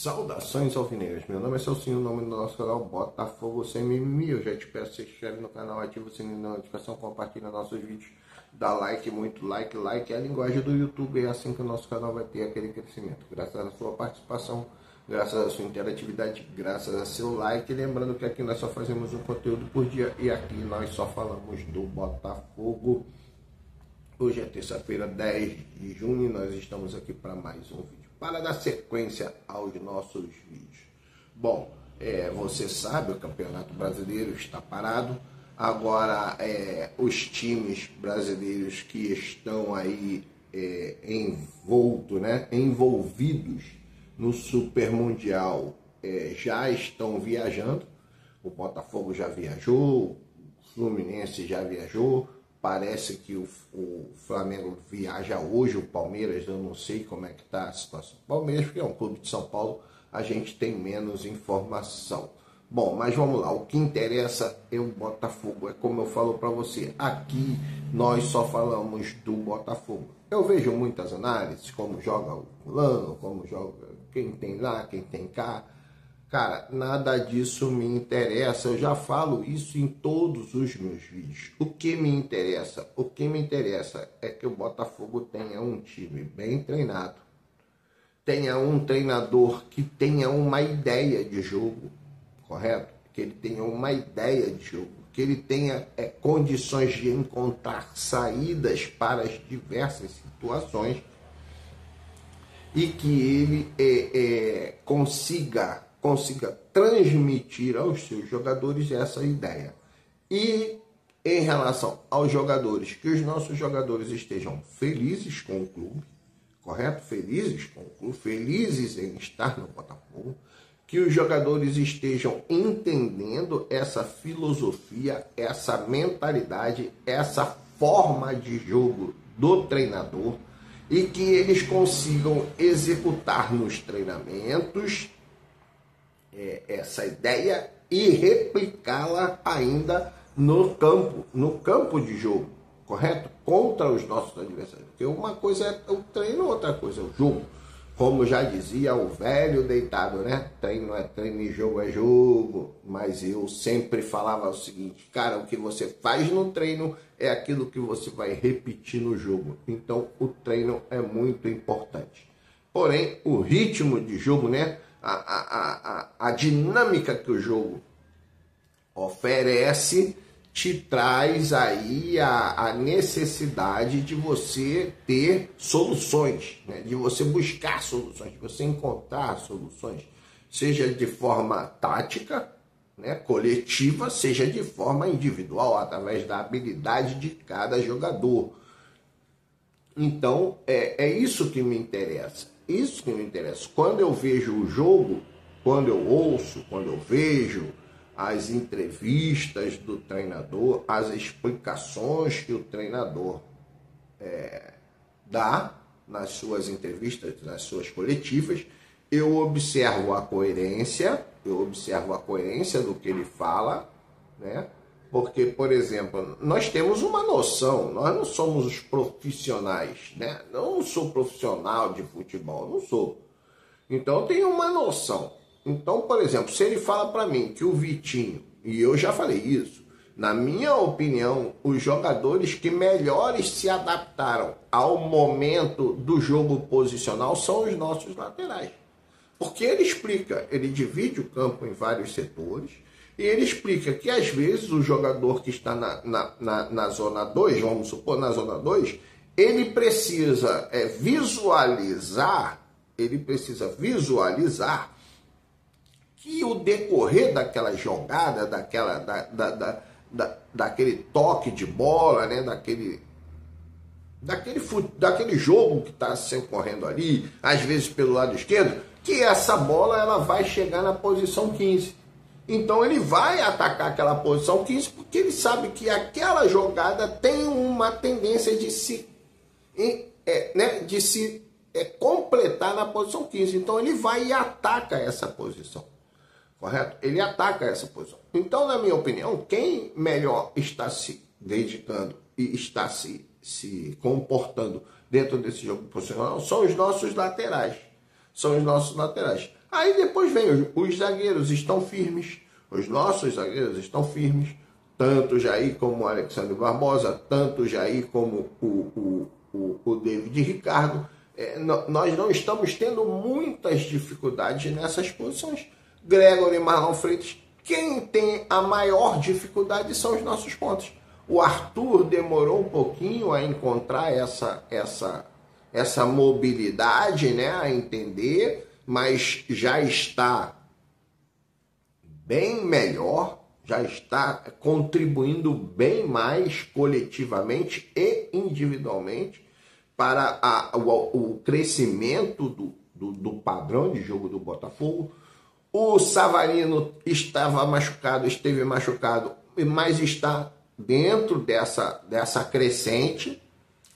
Saudações alvinegras, meu nome é Celcinho, o nome do nosso canal Botafogo Sem Mimimi. Eu já te peço, se inscreve no canal, ativa o sininho da notificação, compartilha nossos vídeos, dá like, muito like, é a linguagem do YouTube, é assim que o nosso canal vai ter aquele crescimento, graças à sua participação, graças à sua interatividade, graças a seu like. Lembrando que aqui nós só fazemos um conteúdo por dia e aqui nós só falamos do Botafogo. Hoje é terça-feira, 10 de junho, e nós estamos aqui para mais um vídeo, para dar sequência aos nossos vídeos. Bom, você sabe, o Campeonato Brasileiro está parado. Agora, os brasileiros que estão aí envolvidos no Super Mundial já estão viajando. O Botafogo já viajou, o Fluminense já viajou. Parece que o Flamengo viaja hoje, o Palmeiras, eu não sei como é que está a situação do Palmeiras, porque é um clube de São Paulo, a gente tem menos informação. Bom, mas vamos lá, o que interessa é o Botafogo, é como eu falo para você, aqui nós só falamos do Botafogo. Eu vejo muitas análises, como joga o fulano, como joga quem tem lá, quem tem cá. Cara, nada disso me interessa, eu já falo isso em todos os meus vídeos. O que me interessa? O que me interessa é que o Botafogo tenha um time bem treinado, tenha um treinador que tenha uma ideia de jogo, correto? Que ele tenha uma ideia de jogo, que ele tenha condições de encontrar saídas para as diversas situações e que ele consiga transmitir aos seus jogadores essa ideia. E em relação aos jogadores, que os nossos jogadores estejam felizes com o clube, correto? Felizes com o clube, felizes em estar no Botafogo, que os jogadores estejam entendendo essa filosofia, essa mentalidade, essa forma de jogo do treinador e que eles consigam executar nos treinamentos essa ideia e replicá-la ainda no campo de jogo, correto? Contra os nossos adversários. Porque uma coisa é o treino, outra coisa é o jogo. Como já dizia o velho deitado, né? Treino é treino e jogo é jogo. Mas eu sempre falava o seguinte, cara, o que você faz no treino é aquilo que você vai repetir no jogo. Então o treino é muito importante. Porém, o ritmo de jogo, né? A dinâmica que o jogo oferece te traz aí a necessidade de você ter soluções, né? De você buscar soluções, de você encontrar soluções, seja de forma tática, né, coletiva, seja de forma individual, através da habilidade de cada jogador. Então, é isso que me interessa. Isso que me interessa. Quando eu vejo o jogo, quando eu ouço, quando eu vejo as entrevistas do treinador, as explicações que o treinador dá nas suas entrevistas, nas suas coletivas, eu observo a coerência do que ele fala, né? Porque, por exemplo, nós temos uma noção, nós não somos os profissionais, né? Eu não sou profissional de futebol, não sou. Então, eu tenho uma noção. Então, por exemplo, se ele fala para mim que o Vitinho, e eu já falei isso, na minha opinião, os jogadores que melhores se adaptaram ao momento do jogo posicional são os nossos laterais. Porque ele explica, ele divide o campo em vários setores, e ele explica que, às vezes, o jogador que está na zona 2, vamos supor, na zona 2, ele precisa visualizar que o decorrer daquela jogada, daquele toque de bola, né, daquele jogo que está se correndo ali, às vezes pelo lado esquerdo, que essa bola ela vai chegar na posição 15. Então ele vai atacar aquela posição 15 porque ele sabe que aquela jogada tem uma tendência de se completar na posição 15. Então ele vai e ataca essa posição, correto? Ele ataca essa posição. Então, na minha opinião, quem melhor está se dedicando e está se comportando dentro desse jogo posicional são os nossos laterais. Aí depois vem os zagueiros estão firmes, os nossos zagueiros estão firmes, tanto o Jair como o Alexandre Barbosa, tanto o Jair como o David Ricardo. Nós não estamos tendo muitas dificuldades nessas posições. Gregory e Marlon Freitas, quem tem a maior dificuldade são os nossos pontos. O Arthur demorou um pouquinho a encontrar essa mobilidade, né, a entender, mas já está bem melhor, já está contribuindo bem mais coletivamente e individualmente para o crescimento do padrão de jogo do Botafogo. O Savarino esteve machucado, mas está dentro dessa crescente.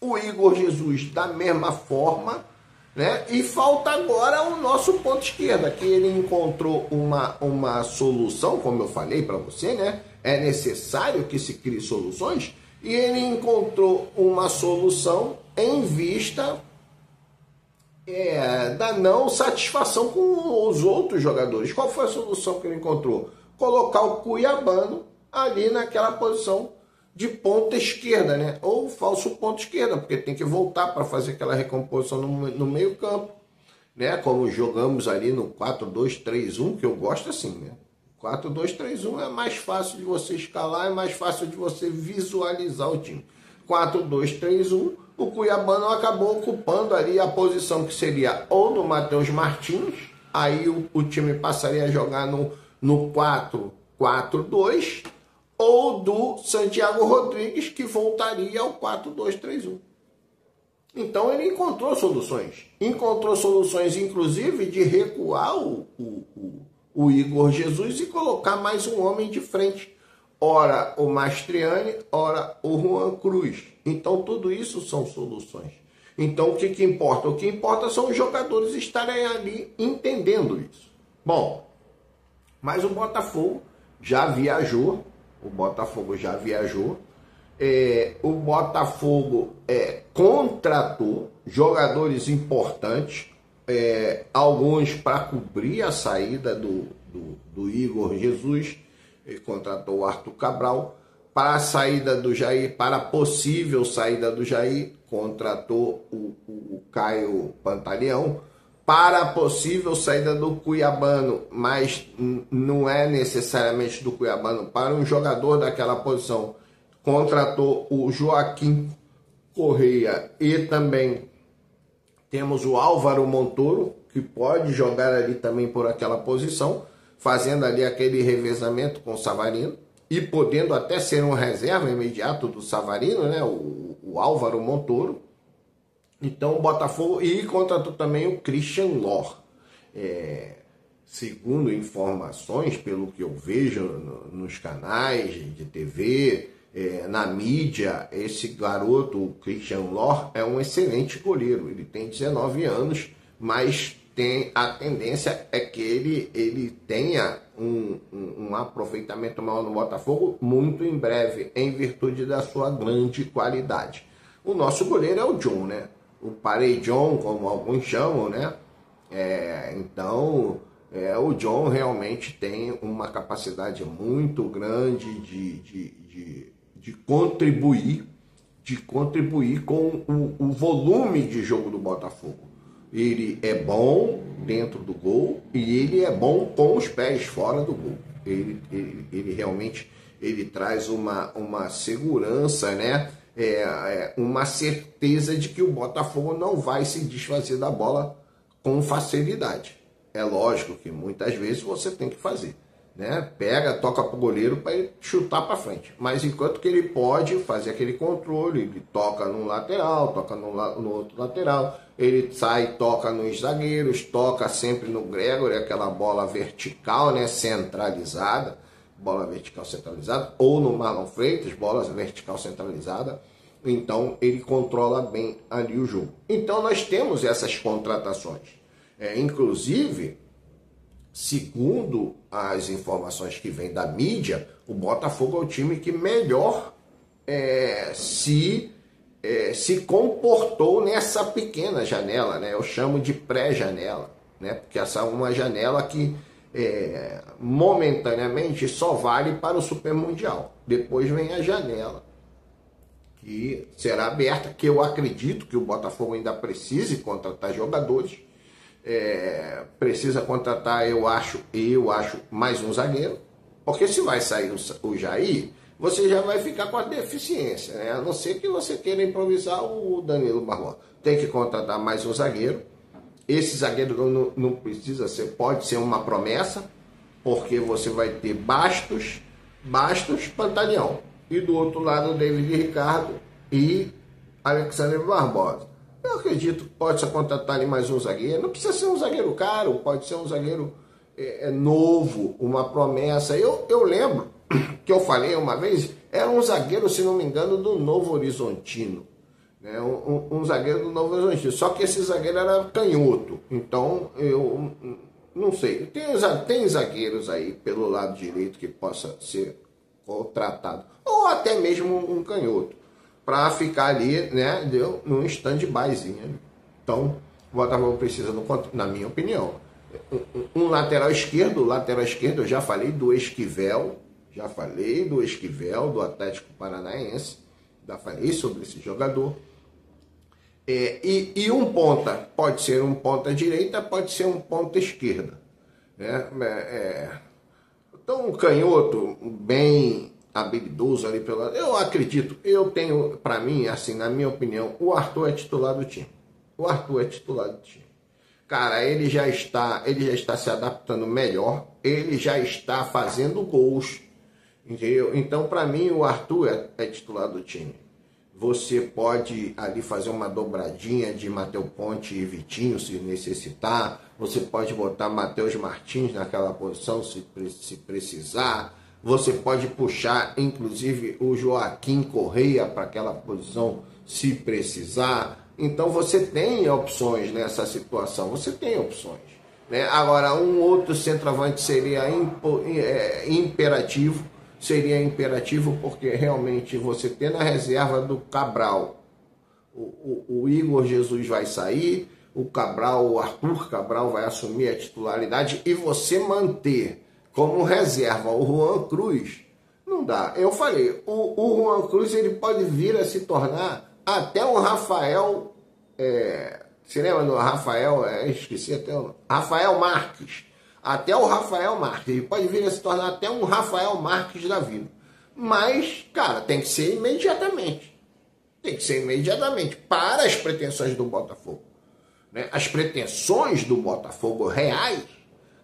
O Igor Jesus da mesma forma, né? E falta agora o nosso ponto esquerda, que ele encontrou uma solução, como eu falei para você, né? É necessário que se crie soluções, e ele encontrou uma solução em vista da não satisfação com os outros jogadores. Qual foi a solução que ele encontrou? Colocar o Cuiabano ali naquela posição de ponta esquerda, né? Ou falso ponta esquerda, porque tem que voltar para fazer aquela recomposição no meio campo, né? Como jogamos ali no 4-2-3-1, que eu gosto assim, né? 4-2-3-1 é mais fácil de você escalar, é mais fácil de você visualizar o time. 4-2-3-1, o Cuiabano acabou ocupando ali a posição que seria ou do Matheus Martins, aí o time passaria a jogar no 4-4-2, ou do Santiago Rodrigues, que voltaria ao 4-2-3-1. Então ele encontrou soluções, inclusive de recuar o Igor Jesus e colocar mais um homem de frente. Ora o Mastriani, ora o Juan Cruz. Então tudo isso são soluções. Então o que importa? O que importa são os jogadores estarem ali entendendo isso. Bom, mas o Botafogo já viajou. O Botafogo contratou jogadores importantes, alguns para cobrir a saída do Igor Jesus. Ele contratou o Arthur Cabral. Para a saída do Jair, para a possível saída do Jair, contratou o Caio Pantaleão. Para a possível saída do Cuiabano, mas não é necessariamente do Cuiabano, para um jogador daquela posição, contratou o Joaquim Correia e também temos o Álvaro Montoro, que pode jogar ali também por aquela posição, fazendo ali aquele revezamento com o Savarino e podendo até ser um reserva imediato do Savarino, né? O Álvaro Montoro. Então o Botafogo, e contratou também o Christian Lor. Segundo informações, pelo que eu vejo nos canais de TV, na mídia, esse garoto, o Christian Lor, é um excelente goleiro. Ele tem 19 anos, mas a tendência é que ele tenha um aproveitamento maior no Botafogo muito em breve, em virtude da sua grande qualidade. O nosso goleiro é o John, né? O Paredão, como alguns chamam, né? Então, o John realmente tem uma capacidade muito grande de contribuir com o volume de jogo do Botafogo. Ele é bom dentro do gol e ele é bom com os pés fora do gol. Ele realmente traz uma segurança, né? Uma certeza de que o Botafogo não vai se desfazer da bola com facilidade. É lógico que muitas vezes você tem que fazer, né? Toca para o goleiro para ele chutar para frente. Mas enquanto que ele pode fazer aquele controle, ele toca num lateral, toca no outro lateral, ele sai, toca nos zagueiros, toca sempre no Gregory, aquela bola vertical, né? Centralizada. Bola vertical centralizada, ou no Marlon Freitas, bola vertical centralizada. Então ele controla bem ali o jogo. Então nós temos essas contratações. Inclusive, segundo as informações que vêm da mídia, o Botafogo é o time que melhor se comportou nessa pequena janela, né? Eu chamo de pré-janela. né? Porque essa é uma janela que momentaneamente só vale para o Super Mundial. Depois vem a janela que será aberta, que eu acredito que o Botafogo ainda precise contratar jogadores. Precisa contratar, eu acho mais um zagueiro, porque se vai sair o Jair, você já vai ficar com a deficiência, né? A não ser que você queira improvisar o Danilo Barbosa. Tem que contratar mais um zagueiro. Esse zagueiro não precisa ser, pode ser uma promessa, porque você vai ter Bastos, Pantaleão. E do outro lado, David Ricardo e Alexandre Barbosa. Eu acredito que pode ser contratar ali mais um zagueiro. Não precisa ser um zagueiro caro, pode ser um zagueiro novo, uma promessa. Eu lembro que eu falei uma vez, era um zagueiro, se não me engano, do Novo Horizontino. Né? Um zagueiro do Novo Horizontino. Só que esse zagueiro era canhoto. Então, eu não sei. Tem zagueiros aí pelo lado direito que possa ser contratado. Ou até mesmo um canhoto, para ficar ali, né, num stand-byzinho. Então, o Botafogo precisa, na minha opinião, um lateral esquerdo. Eu já falei do Esquivel, do Atlético Paranaense, já falei sobre esse jogador. E um ponta, pode ser um ponta direita, pode ser um ponta esquerda. Né? Então, um canhoto bem habilidoso ali pelo lado. Eu acredito, eu tenho, para mim, assim, na minha opinião, o Arthur é titular do time. Cara, ele já está se adaptando melhor, ele já está fazendo gols, entendeu? Então, para mim, o Arthur é titular do time. Você pode ali fazer uma dobradinha de Matheus Ponte e Vitinho, se necessitar. Você pode botar Matheus Martins naquela posição, se precisar. Você pode puxar, inclusive, o Joaquim Correia para aquela posição, se precisar. Então, você tem opções nessa situação. Você tem opções. Né? Agora, um outro centroavante seria imperativo. Seria imperativo porque realmente você tem na reserva do Cabral. O Igor Jesus vai sair, o Arthur Cabral vai assumir a titularidade e você manter como reserva o Juan Cruz, não dá. Eu falei, o Juan Cruz ele pode vir a se tornar até um Rafael, se lembra do Rafael, esqueci até o nome, Rafael Marques. Até o Rafael Marques, ele pode vir a se tornar até um Rafael Marques da vida. Mas, cara, tem que ser imediatamente. Para as pretensões do Botafogo. Né? As pretensões do Botafogo reais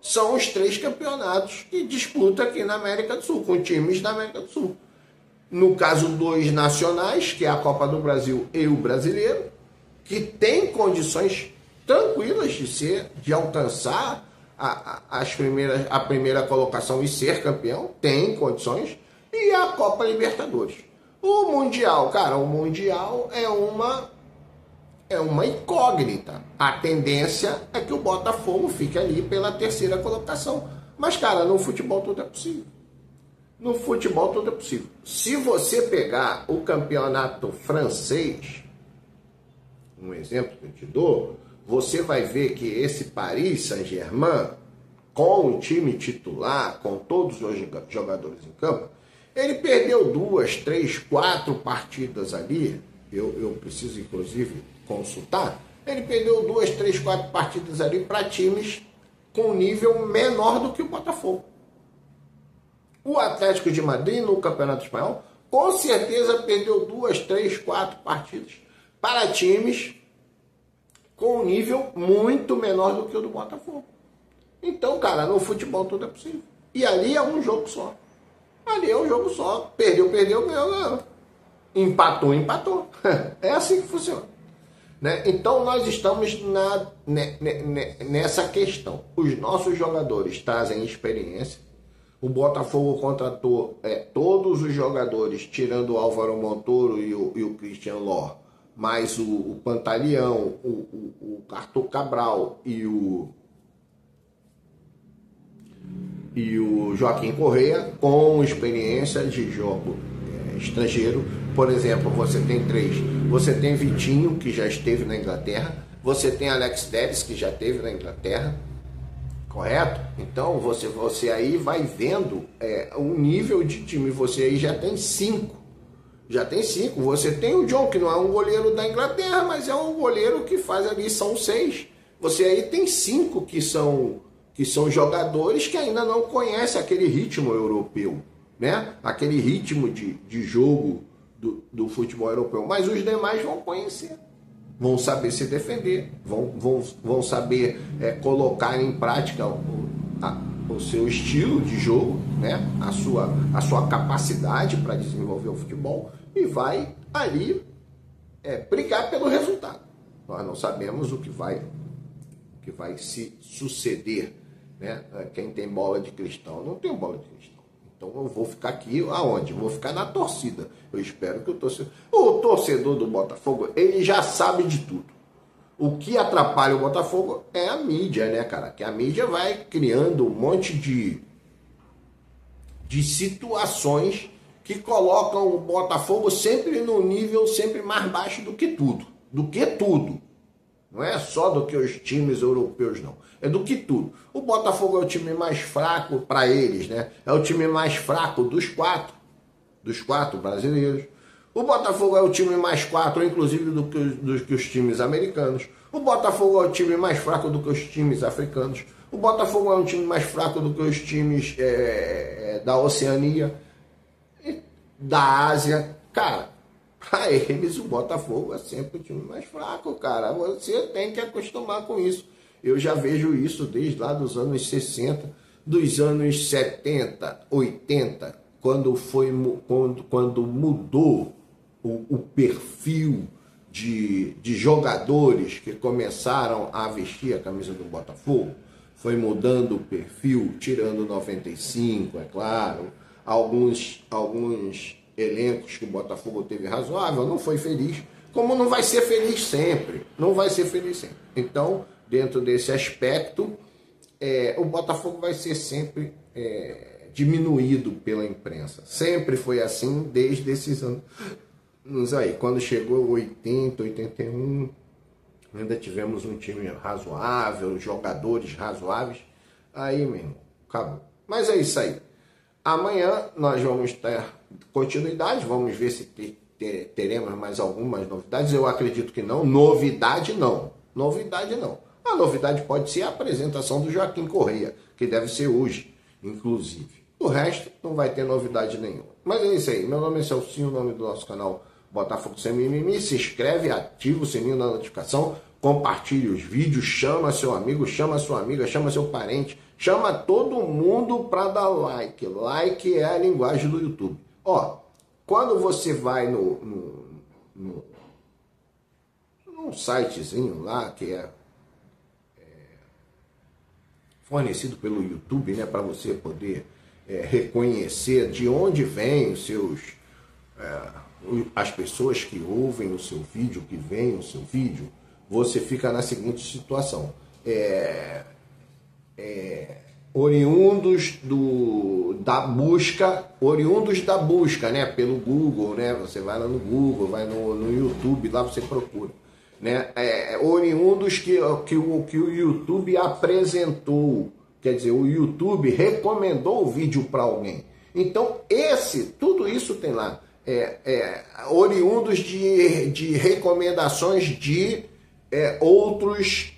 são os 3 campeonatos que disputa aqui na América do Sul, com times da América do Sul. No caso, 2 nacionais, que é a Copa do Brasil e o Brasileiro, que tem condições tranquilas de alcançar a primeira colocação e ser campeão, tem condições, e a Copa Libertadores. O Mundial, cara, é uma incógnita. A tendência é que o Botafogo fique ali pela 3ª colocação. Mas, cara, no futebol tudo é possível. Se você pegar o campeonato francês, um exemplo que eu te dou, você vai ver que esse Paris Saint-Germain, com o time titular, com todos os jogadores em campo, ele perdeu 2, 3, 4 partidas ali. Eu preciso, inclusive, consultar. Ele perdeu 2, 3, 4 partidas ali para times com nível menor do que o Botafogo. O Atlético de Madrid, no Campeonato Espanhol, com certeza perdeu 2, 3, 4 partidas para times com um nível muito menor do que o do Botafogo. Então, cara, no futebol tudo é possível. E ali é um jogo só. Perdeu, ganhou. Empatou. É assim que funciona. Né? Então, nós estamos nessa questão. Os nossos jogadores trazem experiência. O Botafogo contratou todos os jogadores, tirando o Álvaro Montoro e o Christian Lor, mais o Pantaleão, o Arthur Cabral e o Joaquim Correia, com experiência de jogo estrangeiro. Por exemplo, você tem 3. Você tem Vitinho, que já esteve na Inglaterra. você tem Alex Telles, que já teve na Inglaterra, correto? Então você aí vai vendo o nível de time, você aí já tem 5. Já tem 5. Você tem o John, que não é um goleiro da Inglaterra, mas é um goleiro que faz ali, são 6. Você aí tem 5 que são jogadores que ainda não conhecem aquele ritmo europeu, né? Aquele ritmo de jogo do futebol europeu. Mas os demais vão conhecer, vão saber se defender, vão saber colocar em prática o seu estilo de jogo, né? a sua capacidade para desenvolver o futebol, e vai ali brigar pelo resultado. Nós não sabemos o que vai se suceder, né? Quem tem bola de cristal, eu não tenho bola de cristal. Então eu vou ficar aqui aonde? Vou ficar na torcida. Eu espero que o torcedor do Botafogo, ele já sabe de tudo. O que atrapalha o Botafogo é a mídia, né, cara? Que a mídia vai criando um monte de situações que colocam o Botafogo sempre no nível sempre mais baixo do que tudo. Do que tudo. Não é só do que os times europeus, não. É do que tudo. O Botafogo é o time mais fraco para eles, né? É o time mais fraco dos quatro brasileiros. O Botafogo é o time mais fraco, inclusive, do que os times americanos. O Botafogo é o time mais fraco do que os times africanos. O Botafogo é um time mais fraco do que os times da Oceania, da Ásia. Cara, para eles o Botafogo é sempre o time mais fraco, cara. Você tem que acostumar com isso. Eu já vejo isso desde lá dos anos 60, dos anos 70, 80, quando mudou o perfil de jogadores que começaram a vestir a camisa do Botafogo. Foi mudando o perfil, tirando 95, é claro. Alguns elencos que o Botafogo teve razoável, não foi feliz, como não vai ser feliz sempre. Não vai ser feliz sempre. Então, dentro desse aspecto, o Botafogo vai ser sempre diminuído pela imprensa. Sempre foi assim desde esses anos aí. Quando chegou 80, 81, ainda tivemos um time razoável, jogadores razoáveis. Aí, meu irmão, acabou. Mas é isso aí. Amanhã nós vamos ter continuidade, vamos ver se teremos mais algumas novidades. Eu acredito que não. Novidade não. A novidade pode ser a apresentação do Joaquim Correia, que deve ser hoje, inclusive. O resto não vai ter novidade nenhuma. Mas é isso aí. Meu nome é Celcinho, o nome do nosso canal Botafogo Sem Mimimi. Se inscreve, ativa o sininho da notificação, compartilhe os vídeos, chama seu amigo, chama sua amiga, chama seu parente, chama todo mundo para dar like. Like é a linguagem do YouTube. Ó, quando você vai num sitezinho lá que é fornecido pelo YouTube, né, para você poder reconhecer de onde vêm os seus as pessoas que ouvem o seu vídeo, que veem o seu vídeo, você fica na seguinte situação: oriundos da busca, né, pelo Google, né? Você vai lá no Google, vai no YouTube, lá você procura, né? Oriundos que o YouTube apresentou, quer dizer, o YouTube recomendou o vídeo para alguém. Então tudo isso tem lá, oriundos de recomendações de outros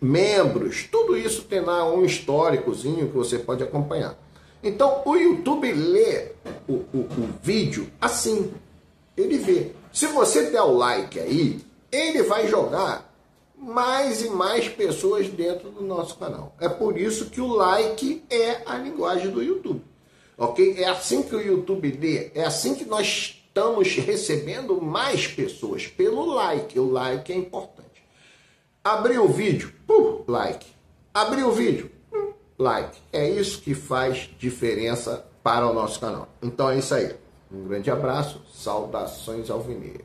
membros. Tudo isso tem lá um históricozinho que você pode acompanhar. Então o YouTube lê o vídeo assim, ele vê. Se você der o like aí, ele vai jogar mais e mais pessoas dentro do nosso canal. É por isso que o like é a linguagem do YouTube. Ok? É assim que o YouTube lê, é assim que nós estamos recebendo mais pessoas, pelo like. O like é importante. Abriu o vídeo, like. Abriu o vídeo, like. É isso que faz diferença para o nosso canal. Então é isso aí. Um grande abraço, saudações alvinegras.